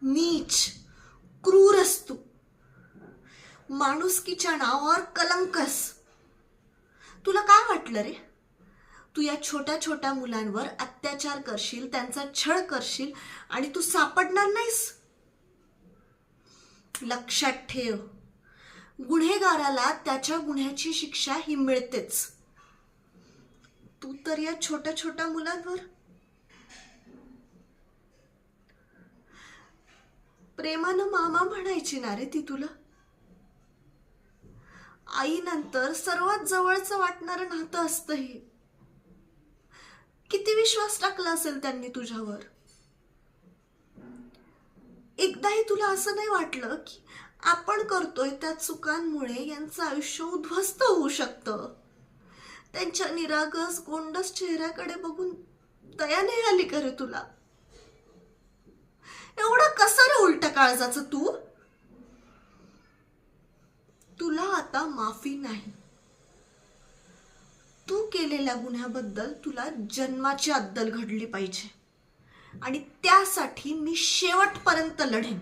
नीच, क्रूरस तू. माणुसकीच्या नावावर कलंकस. तुला काय वाटलं रे? तू या छोट्या छोट्या मुलांवर अत्याचार करशील, त्यांचा छळ करशील आणि तू सापडणार नाहीस? लक्षात ठेव, गुन्हेगाराला त्याच्या गुन्ह्याची शिक्षा ही मिळतेच. तू तर या छोट्या छोट्या मुलांवर. प्रेमानं मामा म्हणायची ना रे ती तुला. आईनंतर सर्वात जवळचं वाटणारं नातं असतं हे. किती विश्वास टाकला असेल त्यांनी तुझ्यावर. एकदाही तुला असं नाही वाटलं की आपण करतोय त्या चुकांमुळे यांचं आयुष्य उद्ध्वस्त होऊ शकतं? त्यांच्या निरागस गोंडस चेहऱ्याकडे बघून दया नाही आली का रे तुला? एवढं कसं रे उलट काळजाचं तू? तुला आता माफी नाही. तू केलेल्या गुन्ह्याबद्दल तुला जन्माची अद्दल घडली पाहिजे आणि त्यासाठी मी शेवटपर्यंत लढेन.